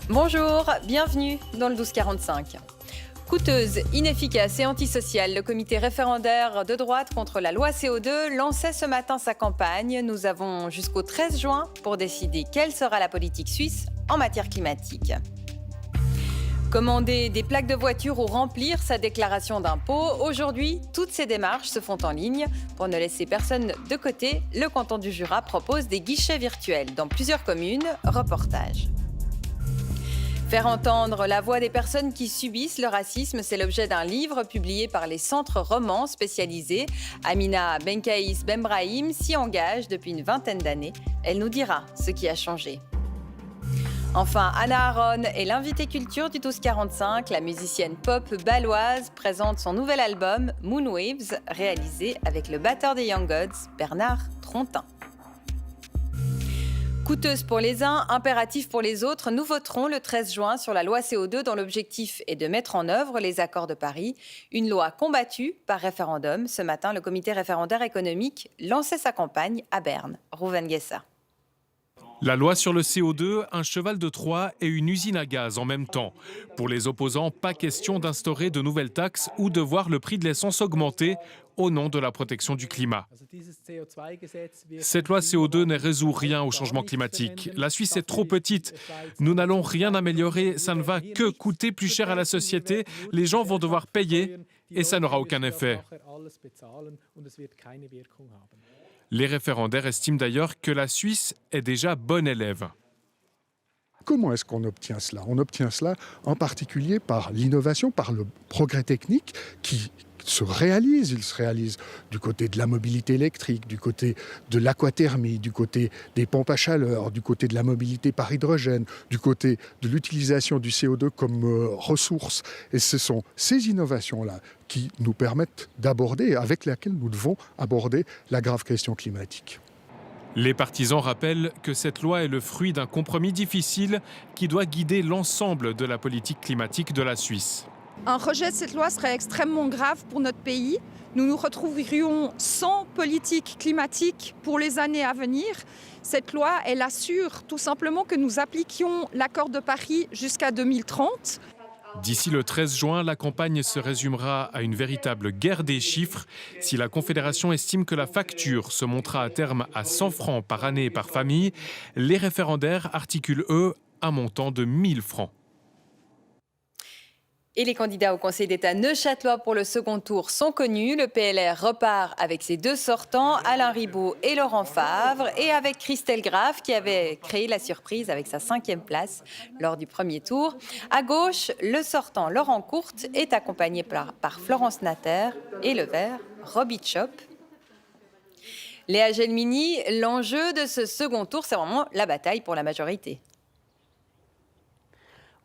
Bonjour, bienvenue dans le 1245. Coûteuse, inefficace et antisociale, le comité référendaire de droite contre la loi CO2 lançait ce matin sa campagne. Nous avons jusqu'au 13 juin pour décider quelle sera la politique suisse en matière climatique. Commander des plaques de voiture ou remplir sa déclaration d'impôt, aujourd'hui, toutes ces démarches se font en ligne. Pour ne laisser personne de côté, le canton du Jura propose des guichets virtuels dans plusieurs communes. Reportage. Faire entendre la voix des personnes qui subissent le racisme, c'est l'objet d'un livre publié par les centres romans spécialisés. Amina Benkaïs Bembrahim s'y engage depuis une vingtaine d'années. Elle nous dira ce qui a changé. Enfin, Anna Aron est l'invitée culture du 1245. La musicienne pop bâloise présente son nouvel album Moonwaves, réalisé avec le batteur des Young Gods, Bernard Trontin. Coûteuse pour les uns, impératif pour les autres, nous voterons le 13 juin sur la loi CO2 dont l'objectif est de mettre en œuvre les accords de Paris. Une loi combattue par référendum. Ce matin, le comité référendaire économique lançait sa campagne à Berne. Rouven Guessa. La loi sur le CO2, un cheval de Troie et une usine à gaz en même temps. Pour les opposants, pas question d'instaurer de nouvelles taxes ou de voir le prix de l'essence augmenter au nom de la protection du climat. Cette loi CO2 ne résout rien au changement climatique. La Suisse est trop petite. Nous n'allons rien améliorer. Ça ne va que coûter plus cher à la société. Les gens vont devoir payer et ça n'aura aucun effet. Les référendaires estiment d'ailleurs que la Suisse est déjà bonne élève. Comment est-ce qu'on obtient cela? On obtient cela en particulier par l'innovation, par le progrès technique qui se réalise. Il se réalise du côté de la mobilité électrique, du côté de l'aquathermie, du côté des pompes à chaleur, du côté de la mobilité par hydrogène, du côté de l'utilisation du CO2 comme ressource. Et ce sont ces innovations-là qui nous permettent d'aborder, avec lesquelles nous devons aborder la grave question climatique. Les partisans rappellent que cette loi est le fruit d'un compromis difficile qui doit guider l'ensemble de la politique climatique de la Suisse. Un rejet de cette loi serait extrêmement grave pour notre pays. Nous nous retrouverions sans politique climatique pour les années à venir. Cette loi, elle assure tout simplement que nous appliquions l'accord de Paris jusqu'à 2030. D'ici le 13 juin, la campagne se résumera à une véritable guerre des chiffres. Si la Confédération estime que la facture se montera à terme à 100 francs par année et par famille, les référendaires articulent, eux, un montant de 1000 francs. Et les candidats au Conseil d'État neuchâtelois pour le second tour sont connus. Le PLR repart avec ses deux sortants, Alain Ribaud et Laurent Favre, et avec Christelle Graff qui avait créé la surprise avec sa 5e place lors du premier tour. À gauche, le sortant Laurent Courte est accompagné par Florence Natter et le vert Robbie Chop. Léa Gelmini, l'enjeu de ce second tour, c'est vraiment la bataille pour la majorité.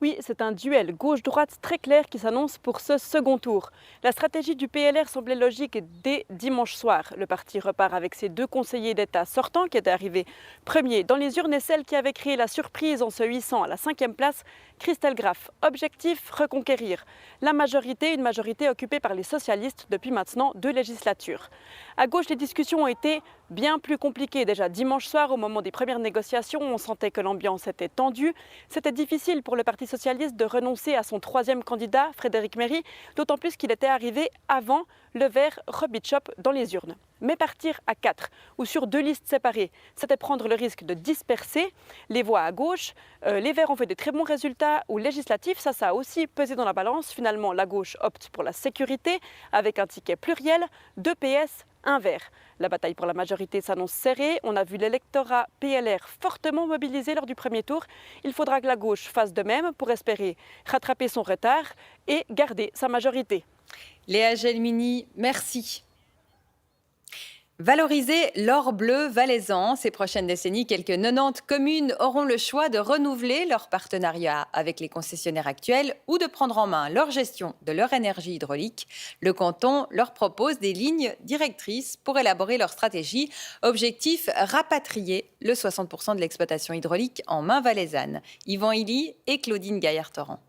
Oui, c'est un duel gauche-droite très clair qui s'annonce pour ce second tour. La stratégie du PLR semblait logique dès dimanche soir. Le parti repart avec ses deux conseillers d'État sortants qui étaient arrivés premiers dans les urnes et celle qui avait créé la surprise en se hissant à la 5e place, Christelle Graff. Objectif, reconquérir la majorité, une majorité occupée par les socialistes depuis maintenant 2 législatures. À gauche, les discussions ont été bien plus compliquées. Déjà dimanche soir, au moment des premières négociations, on sentait que l'ambiance était tendue. C'était difficile pour le Parti socialiste de renoncer à son 3e candidat, Frédéric Méry, d'autant plus qu'il était arrivé avant le vert Robbie Chop dans les urnes. Mais partir à 4 ou sur 2 listes séparées, c'était prendre le risque de disperser les voix à gauche. Les Verts ont fait de très bons résultats aux législatives, ça a aussi pesé dans la balance. Finalement, la gauche opte pour la sécurité avec un ticket pluriel, 2 PS, 1 vert. La bataille pour la majorité s'annonce serrée. On a vu l'électorat PLR fortement mobilisé lors du premier tour. Il faudra que la gauche fasse de même pour espérer rattraper son retard et garder sa majorité. Léa Gelmini, merci. Valoriser l'or bleu valaisan. Ces prochaines décennies, quelques 90 communes auront le choix de renouveler leur partenariat avec les concessionnaires actuels ou de prendre en main leur gestion de leur énergie hydraulique. Le canton leur propose des lignes directrices pour élaborer leur stratégie. Objectif, rapatrier le 60% de l'exploitation hydraulique en main valaisanne. Yvan Illy et Claudine Gaillard-Torrent.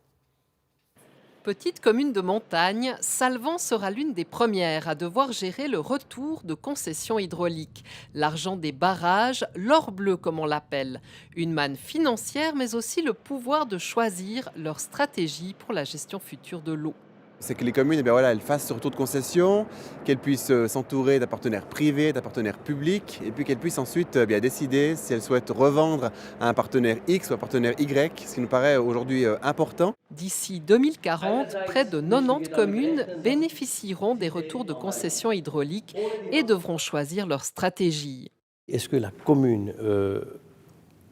Petite commune de montagne, Salvan sera l'une des premières à devoir gérer le retour de concessions hydrauliques. L'argent des barrages, l'or bleu comme on l'appelle. Une manne financière mais aussi le pouvoir de choisir leur stratégie pour la gestion future de l'eau. C'est que les communes, elles fassent ce retour de concession, qu'elles puissent s'entourer d'un partenaire privé, d'un partenaire public, et puis qu'elles puissent ensuite décider si elles souhaitent revendre à un partenaire X ou un partenaire Y, ce qui nous paraît aujourd'hui important. D'ici 2040, près de 90 communes bénéficieront des retours de concessions hydrauliques et devront choisir leur stratégie. Est-ce que la commune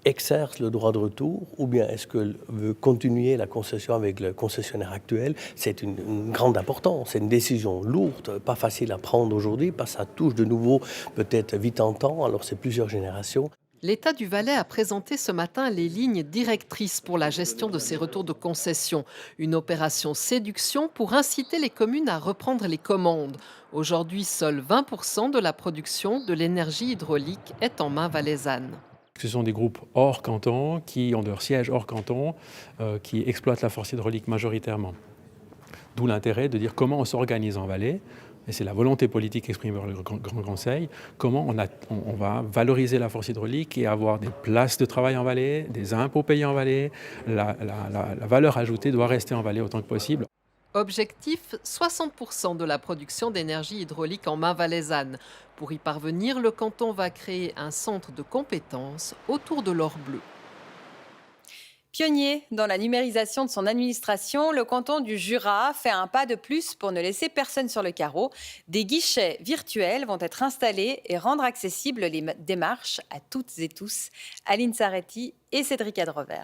exerce le droit de retour ou bien est-ce qu'elle veut continuer la concession avec le concessionnaire actuel? C'est une grande importance, c'est une décision lourde, pas facile à prendre aujourd'hui parce que ça touche de nouveau peut-être vite en temps, alors c'est plusieurs générations. L'État du Valais a présenté ce matin les lignes directrices pour la gestion de ces retours de concession. Une opération séduction pour inciter les communes à reprendre les commandes. Aujourd'hui, seuls 20% de la production de l'énergie hydraulique est en main valaisanne. Ce sont des groupes hors canton, qui ont leur siège hors canton, qui exploitent la force hydraulique majoritairement. D'où l'intérêt de dire comment on s'organise en Valais, et c'est la volonté politique exprimée par le Grand Conseil, comment on va valoriser la force hydraulique et avoir des places de travail en Valais, des impôts payés en Valais. La valeur ajoutée doit rester en Valais autant que possible. Objectif, 60% de la production d'énergie hydraulique en main valaisanne. Pour y parvenir, le canton va créer un centre de compétences autour de l'or bleu. Pionnier dans la numérisation de son administration, le canton du Jura fait un pas de plus pour ne laisser personne sur le carreau. Des guichets virtuels vont être installés et rendre accessibles les démarches à toutes et tous. Aline Saretti et Cédric Adrover.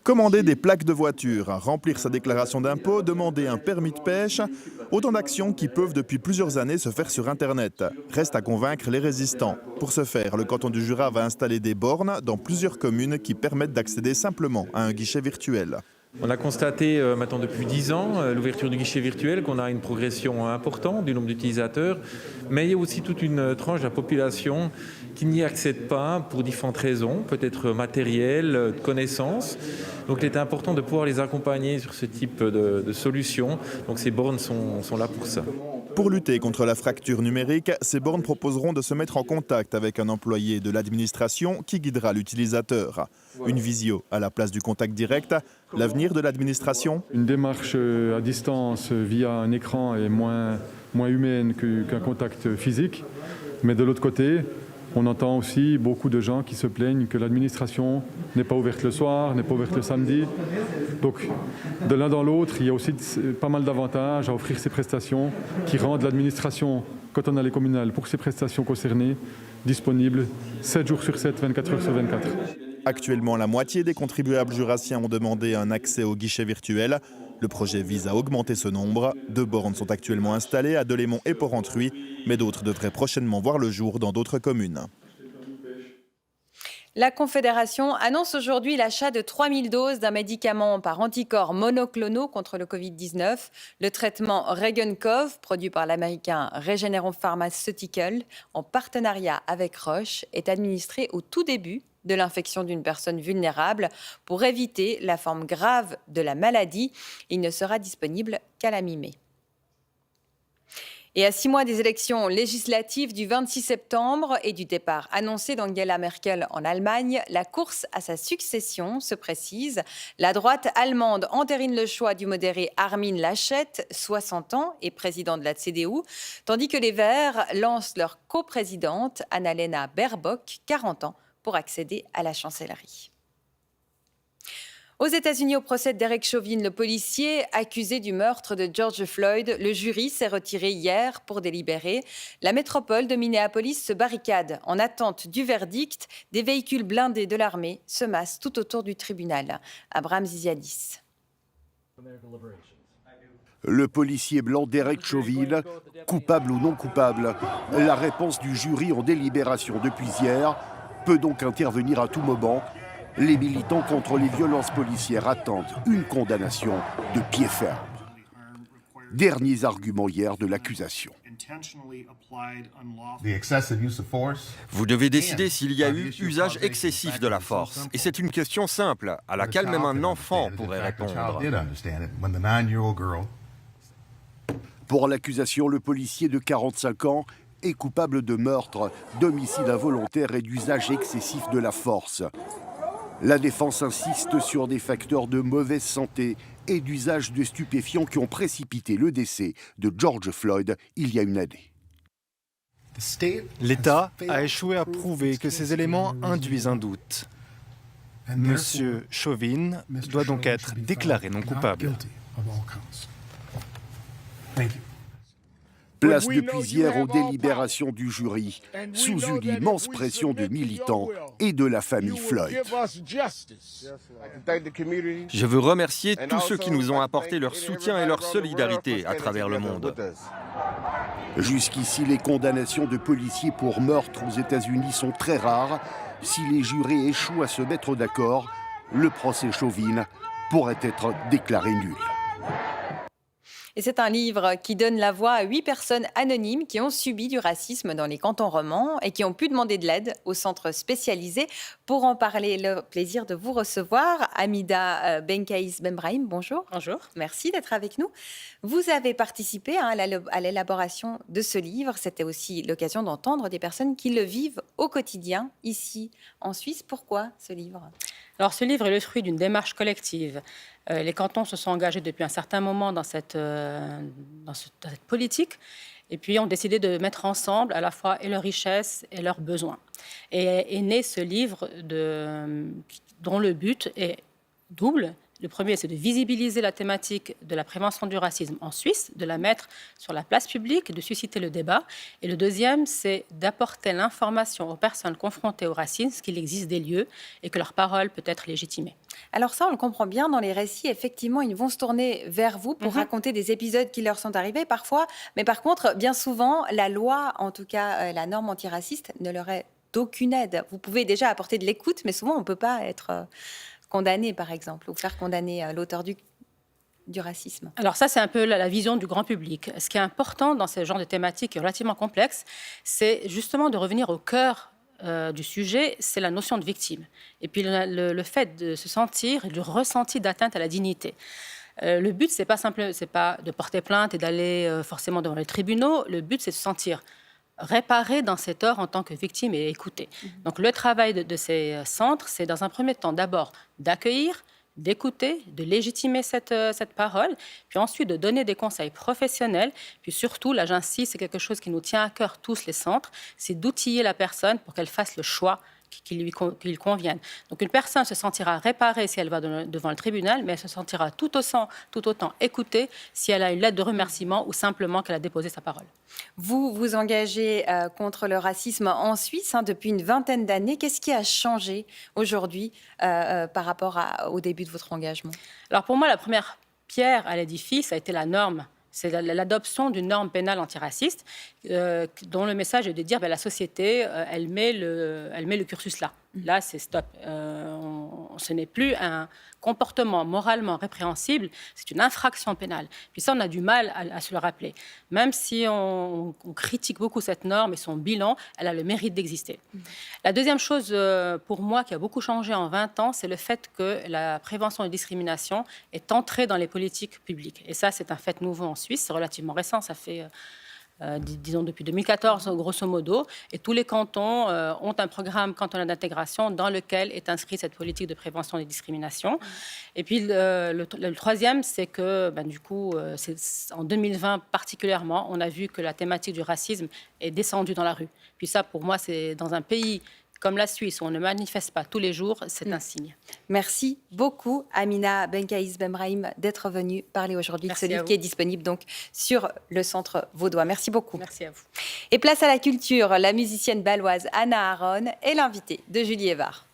Commander des plaques de voiture, remplir sa déclaration d'impôt, demander un permis de pêche, autant d'actions qui peuvent depuis plusieurs années se faire sur Internet. Reste à convaincre les résistants. Pour ce faire, le canton du Jura va installer des bornes dans plusieurs communes qui permettent d'accéder simplement à un guichet virtuel. On a constaté maintenant depuis 10 ans l'ouverture du guichet virtuel, qu'on a une progression importante du nombre d'utilisateurs, mais il y a aussi toute une tranche de la population qui n'y accède pas pour différentes raisons, peut-être matérielles, de connaissances. Donc il est important de pouvoir les accompagner sur ce type de solutions. Donc ces bornes sont là pour ça. Pour lutter contre la fracture numérique, ces bornes proposeront de se mettre en contact avec un employé de l'administration qui guidera l'utilisateur. Une visio à la place du contact direct, l'avenir de l'administration. Une démarche à distance via un écran est moins humaine qu'un contact physique. Mais de l'autre côté, on entend aussi beaucoup de gens qui se plaignent que l'administration n'est pas ouverte le soir, n'est pas ouverte le samedi. Donc, de l'un dans l'autre, il y a aussi pas mal d'avantages à offrir ces prestations qui rendent l'administration, quand on a les communales, pour ces prestations concernées, disponibles 7 jours sur 7, 24 heures sur 24. Actuellement, la moitié des contribuables jurassiens ont demandé un accès au guichet virtuel. Le projet vise à augmenter ce nombre. 2 bornes sont actuellement installées à Delémont et Porrentruy, mais d'autres devraient prochainement voir le jour dans d'autres communes. La Confédération annonce aujourd'hui l'achat de 3000 doses d'un médicament par anticorps monoclonaux contre le Covid-19. Le traitement Regencov, produit par l'américain Regeneron Pharmaceutical, en partenariat avec Roche, est administré au tout début de l'infection d'une personne vulnérable pour éviter la forme grave de la maladie. Il ne sera disponible qu'à la mi-mai. Et à 6 mois des élections législatives du 26 septembre et du départ annoncé d'Angela Merkel en Allemagne, la course à sa succession se précise. La droite allemande entérine le choix du modéré Armin Laschet, 60 ans et président de la CDU, tandis que les Verts lancent leur coprésidente Annalena Baerbock, 40 ans, pour accéder à la chancellerie. Aux États-Unis, au procès de Derek Chauvin, le policier accusé du meurtre de George Floyd, le jury s'est retiré hier pour délibérer. La métropole de Minneapolis se barricade en attente du verdict. Des véhicules blindés de l'armée se massent tout autour du tribunal. Abraham Ziziadis. Le policier blanc Derek Chauvin, coupable ou non coupable? La réponse du jury en délibération depuis hier peut donc intervenir à tout moment. Les militants contre les violences policières attendent une condamnation de pied ferme. Derniers arguments hier de l'accusation. Vous devez décider s'il y a eu usage excessif de la force. Et c'est une question simple, à laquelle même un enfant pourrait répondre. Pour l'accusation, le policier de 45 ans est coupable de meurtre, d'homicide involontaire et d'usage excessif de la force. La défense insiste sur des facteurs de mauvaise santé et d'usage de stupéfiants qui ont précipité le décès de George Floyd il y a une année. L'État a échoué à prouver que ces éléments induisent un doute. Monsieur Chauvin doit donc être déclaré non coupable. Place depuis hier aux délibérations du jury, sous une immense pression de militants et de la famille Floyd. Je veux remercier tous ceux qui nous ont apporté leur soutien et leur solidarité à travers le monde. Jusqu'ici, les condamnations de policiers pour meurtre aux États-Unis sont très rares. Si les jurés échouent à se mettre d'accord, le procès Chauvin pourrait être déclaré nul. Et c'est un livre qui donne la voix à 8 personnes anonymes qui ont subi du racisme dans les cantons romans et qui ont pu demander de l'aide au centre spécialisé. Pour en parler, le plaisir de vous recevoir. Hamida Benkaïs Bembrahim, bonjour. Bonjour. Merci d'être avec nous. Vous avez participé à l'élaboration de ce livre. C'était aussi l'occasion d'entendre des personnes qui le vivent au quotidien ici en Suisse. Pourquoi ce livre ? Alors, ce livre est le fruit d'une démarche collective. Les cantons se sont engagés depuis un certain moment dans cette politique et puis ont décidé de mettre ensemble à la fois et leurs richesses et leurs besoins. Et est né ce livre dont le but est double. Le premier, c'est de visibiliser la thématique de la prévention du racisme en Suisse, de la mettre sur la place publique, de susciter le débat. Et le deuxième, c'est d'apporter l'information aux personnes confrontées au racisme, qu'il existe des lieux et que leur parole peut être légitimée. Alors ça, on le comprend bien dans les récits. Effectivement, ils vont se tourner vers vous pour raconter des épisodes qui leur sont arrivés parfois. Mais par contre, bien souvent, la loi, en tout cas la norme antiraciste, ne leur est d'aucune aide. Vous pouvez déjà apporter de l'écoute, mais souvent, on ne peut pas être condamné, par exemple, ou faire condamner l'auteur du racisme. Alors ça, c'est un peu la vision du grand public. Ce qui est important dans ce genre de thématique relativement complexe, c'est justement de revenir au cœur du sujet, c'est la notion de victime. Et puis le fait de se sentir, du ressenti d'atteinte à la dignité. Le but, c'est pas de porter plainte et d'aller forcément devant les tribunaux. Le but, c'est de se sentir réparé dans ses torts en tant que victime et écouté. Donc le travail de ces centres, c'est dans un premier temps d'abord d'accueillir, d'écouter, de légitimer cette parole, puis ensuite de donner des conseils professionnels, puis surtout, là j'insiste, c'est quelque chose qui nous tient à cœur tous les centres, c'est d'outiller la personne pour qu'elle fasse le choix qui lui convienne. Donc une personne se sentira réparée si elle va devant le tribunal, mais elle se sentira tout autant écoutée si elle a une lettre de remerciement ou simplement qu'elle a déposé sa parole. Vous vous engagez contre le racisme en Suisse depuis une vingtaine d'années. Qu'est-ce qui a changé aujourd'hui par rapport au début de votre engagement ? Alors pour moi, la première pierre à l'édifice a été la norme. C'est l'adoption d'une norme pénale antiraciste dont le message est de dire la société, elle met le cursus là. Là, c'est stop. Ce n'est plus un comportement moralement répréhensible, c'est une infraction pénale. Puis ça, on a du mal à se le rappeler. Même si on critique beaucoup cette norme et son bilan, elle a le mérite d'exister. La deuxième chose, pour moi, qui a beaucoup changé en 20 ans, c'est le fait que la prévention des discriminations est entrée dans les politiques publiques. Et ça, c'est un fait nouveau en Suisse, c'est relativement récent, ça fait... disons depuis 2014, grosso modo, et tous les cantons ont un programme cantonal d'intégration dans lequel est inscrite cette politique de prévention des discriminations. Et puis le troisième, c'est que du coup, en 2020 particulièrement, on a vu que la thématique du racisme est descendue dans la rue. Puis ça, pour moi, c'est dans un pays comme la Suisse, où on ne manifeste pas tous les jours, c'est un signe. Merci beaucoup, Hamida Benkaïs Bembrahim, d'être venue parler aujourd'hui de ce livre qui est disponible donc sur le Centre Vaudois. Merci beaucoup. Merci à vous. Et place à la culture, la musicienne bâloise Anna Aron est l'invitée de Julie Evard.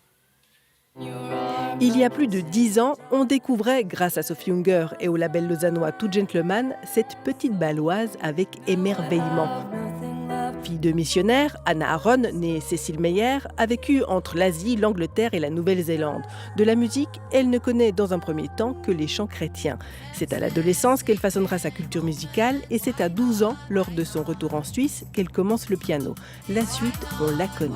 Il y a plus de 10 ans, on découvrait, grâce à Sophie Unger et au label lausannois Tout Gentleman, cette petite bâloise avec émerveillement. Fille de missionnaire, Anna Aron, née Cécile Meyer, a vécu entre l'Asie, l'Angleterre et la Nouvelle-Zélande. De la musique, elle ne connaît dans un premier temps que les chants chrétiens. C'est à l'adolescence qu'elle façonnera sa culture musicale et c'est à 12 ans, lors de son retour en Suisse, qu'elle commence le piano. La suite, on la connaît.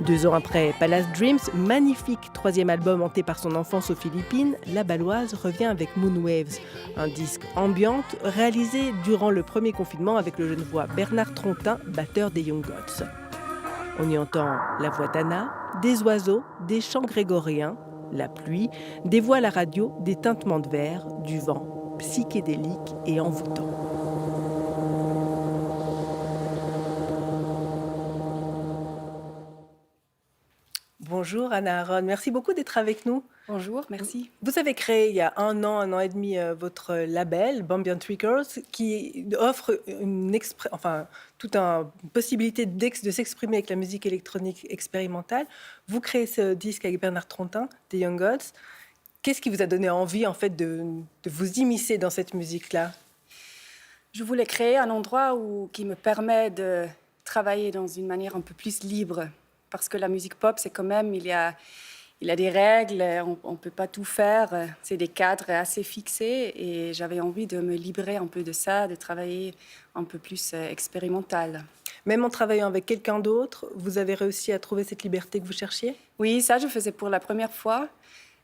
2 ans après Palace Dreams, magnifique 3e album hanté par son enfance aux Philippines, la Baloise revient avec Moonwaves, un disque ambiante réalisé durant le premier confinement avec le genevois Bernard Trontin, batteur des Young Gods. On y entend la voix d'Anna, des oiseaux, des chants grégoriens, la pluie, des voix à la radio, des tintements de verre, du vent, psychédélique et envoûtant. Bonjour Anna Aron, merci beaucoup d'être avec nous. Bonjour, merci. Vous avez créé il y a un an et demi votre label, Bambient Records, qui offre toute une possibilité de s'exprimer avec la musique électronique expérimentale. Vous créez ce disque avec Bernard Trontin, des Young Gods. Qu'est-ce qui vous a donné envie en fait, de vous immiscer dans cette musique-là? Je voulais créer un endroit qui me permet de travailler dans une manière un peu plus libre. Parce que la musique pop, c'est quand même, il y a des règles, on ne peut pas tout faire, c'est des cadres assez fixés. Et j'avais envie de me libérer un peu de ça, de travailler un peu plus expérimental. Même en travaillant avec quelqu'un d'autre, vous avez réussi à trouver cette liberté que vous cherchiez? Oui, ça, je faisais pour la première fois.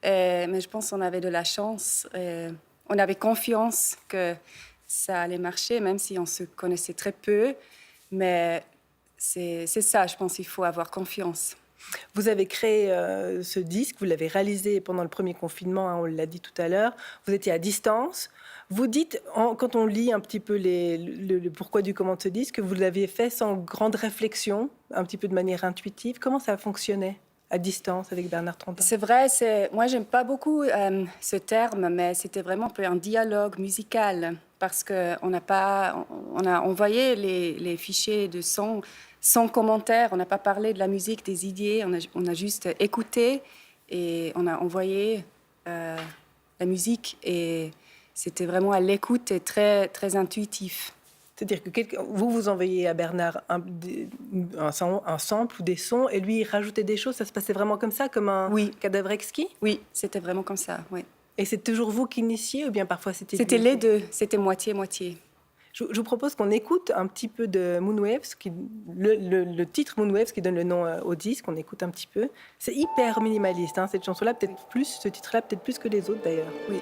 Mais je pense qu'on avait de la chance. On avait confiance que ça allait marcher, même si on se connaissait très peu. Mais c'est ça, je pense qu'il faut avoir confiance. Vous avez créé ce disque, vous l'avez réalisé pendant le premier confinement, on l'a dit tout à l'heure. Vous étiez à distance. Vous dites, quand on lit un petit peu le pourquoi du comment de ce disque, vous l'aviez fait sans grande réflexion, un petit peu de manière intuitive. Comment ça fonctionnait à distance avec Bernard Trontin? C'est vrai, moi j'aime pas beaucoup ce terme, mais c'était vraiment un peu un dialogue musical parce qu'on a envoyé les fichiers de son sans commentaire, on n'a pas parlé de la musique, des idées, on a juste écouté et on a envoyé la musique et c'était vraiment à l'écoute et très, très intuitif. C'est-à-dire que vous envoyez à Bernard un sample ou des sons et lui il rajoutait des choses, ça se passait vraiment comme ça, comme un cadavre exquis? Oui, c'était vraiment comme ça, oui. Et c'est toujours vous qui initiez ou bien parfois c'était... C'était les deux, c'était moitié-moitié. Je vous propose qu'on écoute un petit peu de Moonwaves, le titre Moonwaves qui donne le nom au disque, on écoute un petit peu. C'est hyper minimaliste, cette chanson-là, ce titre-là, peut-être plus que les autres d'ailleurs. Oui.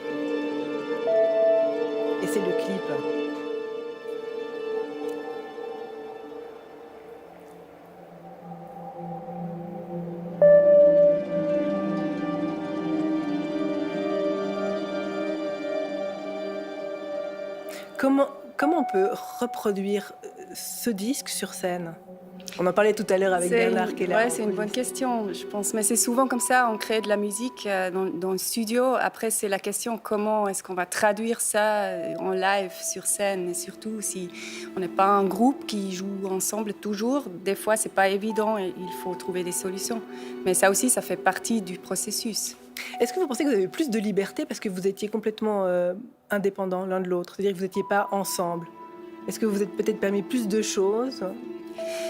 Et c'est le clip. Comment on peut reproduire ce disque sur scène? On en parlait tout à l'heure avec Bernard qui est là. Oui, c'est une bonne question, je pense. Mais c'est souvent comme ça, on crée de la musique dans le studio. Après, c'est la question comment est-ce qu'on va traduire ça en live sur scène. Et surtout, si on n'est pas un groupe qui joue ensemble toujours, des fois, c'est pas évident et il faut trouver des solutions. Mais ça aussi, ça fait partie du processus. Est-ce que vous pensez que vous avez plus de liberté parce que vous étiez complètement indépendants l'un de l'autre? C'est-à-dire que vous n'étiez pas ensemble? Est-ce que vous êtes peut-être permis plus de choses?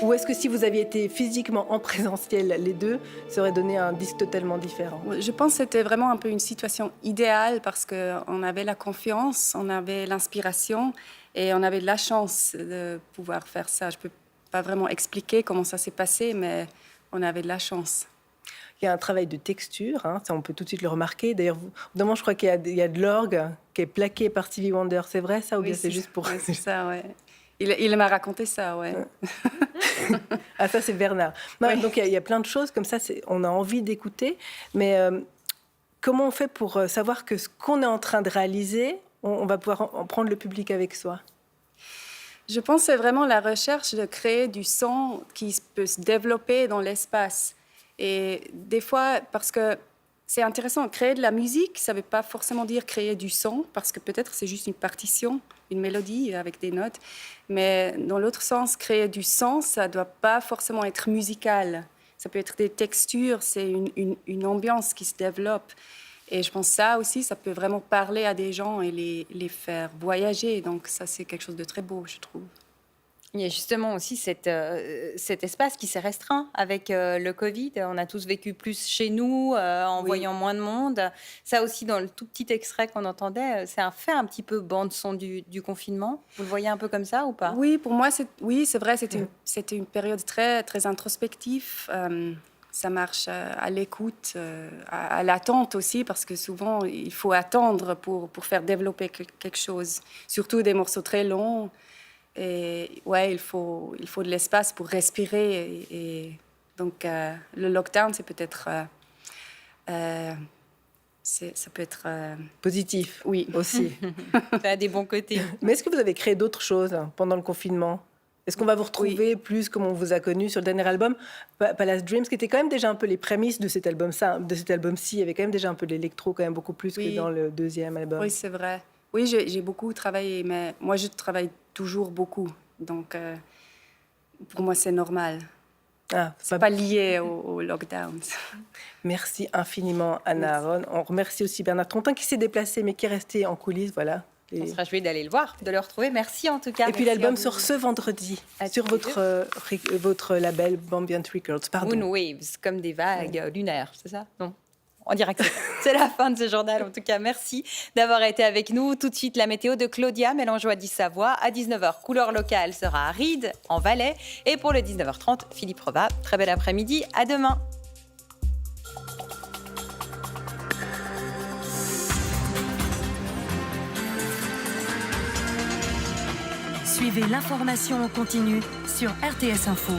Ou est-ce que si vous aviez été physiquement en présentiel, les deux, ça aurait donné un disque totalement différent? Je pense que c'était vraiment un peu une situation idéale parce qu'on avait la confiance, on avait l'inspiration et on avait de la chance de pouvoir faire ça. Je ne peux pas vraiment expliquer comment ça s'est passé, mais on avait de la chance. Il y a un travail de texture, ça on peut tout de suite le remarquer. D'ailleurs, évidemment, je crois qu'il y a de l'orgue qui est plaqué par Stevie Wonder. C'est vrai ça ou bien c'est juste pour... Oui, c'est ça, ouais. Il m'a raconté ça, ouais. Ah, ça c'est Bernard. Non, oui. Donc il y a plein de choses comme ça, on a envie d'écouter. Mais comment on fait pour savoir que ce qu'on est en train de réaliser, on va pouvoir en prendre le public avec soi? Je pense que c'est vraiment la recherche de créer du son qui peut se développer dans l'espace. Et des fois, parce que c'est intéressant, créer de la musique, ça ne veut pas forcément dire créer du son, parce que peut-être c'est juste une partition, une mélodie avec des notes. Mais dans l'autre sens, créer du son, ça ne doit pas forcément être musical. Ça peut être des textures, c'est une ambiance qui se développe. Et je pense que ça aussi, ça peut vraiment parler à des gens et les faire voyager. Donc ça, c'est quelque chose de très beau, je trouve. Il y a justement aussi cet espace qui s'est restreint avec le Covid. On a tous vécu plus chez nous, en voyant moins de monde. Ça aussi, dans le tout petit extrait qu'on entendait, c'est un petit peu bande-son du confinement. Vous le voyez un peu comme ça ou pas? Oui, pour moi, c'est vrai, c'était une période très, très introspective. Ça marche à l'écoute, à l'attente aussi, parce que souvent, il faut attendre pour faire développer quelque chose. Surtout des morceaux très longs. Et ouais, il faut de l'espace pour respirer. Et donc, le lockdown, c'est peut-être... ça peut être... Positif, oui, aussi. Ça a des bons côtés. Mais est-ce que vous avez créé d'autres choses pendant le confinement? Est-ce qu'on va vous retrouver plus comme on vous a connu sur le dernier album, Palace Dreams, qui était quand même déjà un peu les prémices de cet album-ci. Il y avait quand même déjà un peu de l'électro, quand même beaucoup plus que dans le deuxième album. Oui, c'est vrai. Oui, j'ai beaucoup travaillé, mais moi, je travaille toujours beaucoup. Donc, pour moi, c'est normal. C'est pas lié au lockdown. Merci infiniment, Anna Aron. On remercie aussi Bernard Trontin qui s'est déplacé, mais qui est resté en coulisses. Voilà. On sera joué d'aller le voir, de le retrouver. Merci en tout cas. Et puis l'album sort ce vendredi sur votre label Ambient Records. Pardon. Moon Waves, comme des vagues lunaires, c'est ça? Non. On dirait que c'est la fin de ce journal. En tout cas, merci d'avoir été avec nous. Tout de suite, la météo de Claudia Mélangeois-Savoie. À 19h, couleur locale sera à Ried, en Valais. Et pour le 19h30, Philippe Reva. Très bel après-midi. À demain. Suivez l'information en continu sur RTS Info.